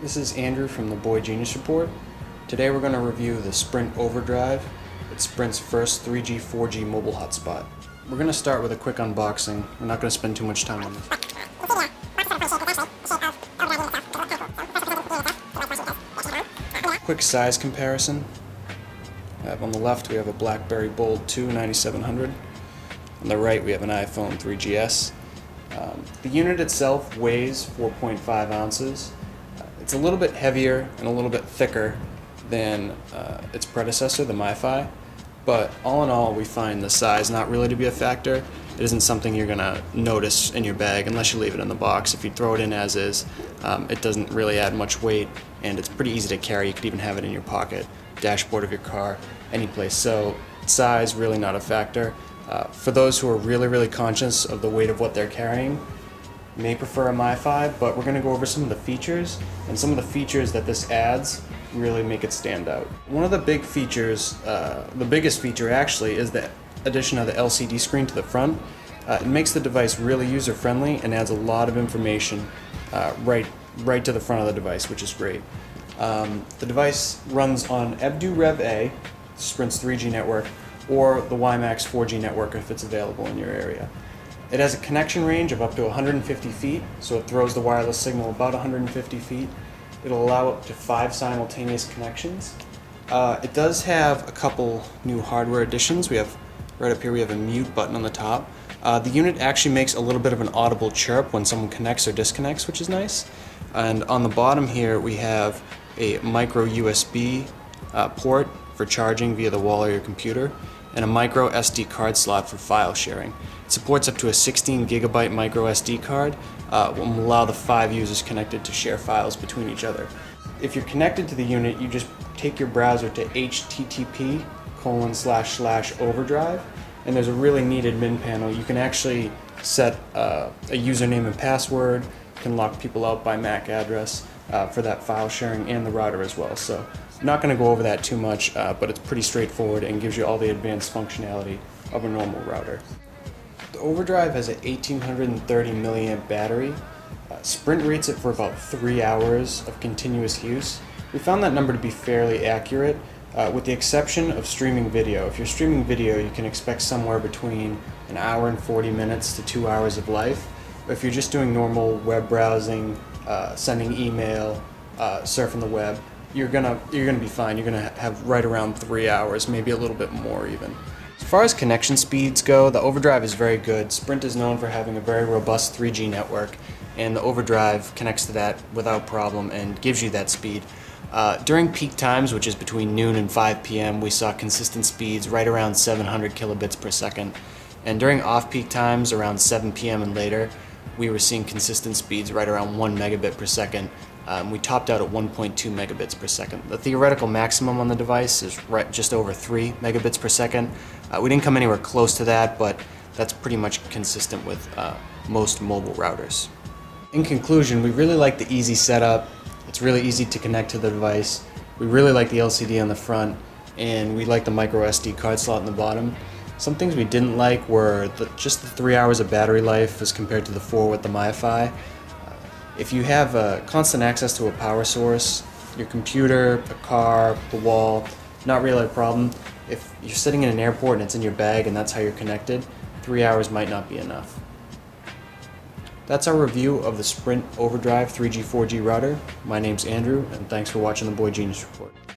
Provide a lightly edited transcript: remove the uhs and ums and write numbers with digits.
This is Andrew from the Boy Genius Report. Today we're going to review the Sprint Overdrive. It's Sprint's first 3G, 4G mobile hotspot. We're going to start with a quick unboxing. We're not going to spend too much time on this. Quick size comparison. On the left we have a BlackBerry Bold 2 9700. On the right we have an iPhone 3GS. The unit itself weighs 4.5 ounces. It's a little bit heavier and a little bit thicker than its predecessor, the MiFi, but all in all we find the size not really to be a factor. It isn't something you're going to notice in your bag unless you leave it in the box. If you throw it in as is, it doesn't really add much weight, and it's pretty easy to carry. You could even have it in your pocket, dashboard of your car, any place. So size really not a factor. For those who are really conscious of the weight of what they're carrying, may prefer a MiFi, but we're going to go over some of the features, and some of the features that this adds really make it stand out. One of the big features, the biggest feature actually, is the addition of the LCD screen to the front. It makes the device really user-friendly and adds a lot of information right to the front of the device, which is great. The device runs on EBDU Rev-A, Sprint's 3G network, or the WiMAX 4G network if it's available in your area. It has a connection range of up to 150 feet, so it throws the wireless signal about 150 feet. It'll allow up to 5 simultaneous connections. It does have a couple new hardware additions. We have, right up here, we have a mute button on the top. The unit actually makes a little bit of an audible chirp when someone connects or disconnects, which is nice. And on the bottom here, we have a micro USB port for charging via the wall of your computer, and a micro SD card slot for file sharing. It supports up to a 16 gigabyte micro SD card, will allow the 5 users connected to share files between each other. If you're connected to the unit, you just take your browser to http://overdrive, and there's a really neat admin panel. You can actually set a username and password. You can lock people out by MAC address for that file sharing, and the router as well. So I'm not going to go over that too much, but it's pretty straightforward and gives you all the advanced functionality of a normal router. The Overdrive has an 1830 milliamp battery. Sprint rates it for about 3 hours of continuous use. We found that number to be fairly accurate, with the exception of streaming video. If you're streaming video, you can expect somewhere between an hour and 40 minutes to 2 hours of life. But if you're just doing normal web browsing, sending email, surfing the web, you're gonna be fine. You're gonna have right around 3 hours, maybe a little bit more even. As far as connection speeds go, the Overdrive is very good. Sprint is known for having a very robust 3G network, and the Overdrive connects to that without problem and gives you that speed. During peak times, which is between noon and 5 p.m., we saw consistent speeds right around 700 kilobits per second. And during off-peak times, around 7 p.m. and later, we were seeing consistent speeds right around 1 megabit per second. We topped out at 1.2 megabits per second. The theoretical maximum on the device is just over 3 megabits per second. We didn't come anywhere close to that, but that's pretty much consistent with most mobile routers. In conclusion, we really like the easy setup. It's really easy to connect to the device. We really like the LCD on the front, and we like the micro SD card slot in the bottom. Some things we didn't like were just the 3 hours of battery life as compared to the 4 with the MiFi. If you have constant access to a power source, your computer, a car, the wall, not really a problem. If you're sitting in an airport and it's in your bag and that's how you're connected, 3 hours might not be enough. That's our review of the Sprint Overdrive 3G, 4G router. My name's Andrew, and thanks for watching the Boy Genius Report.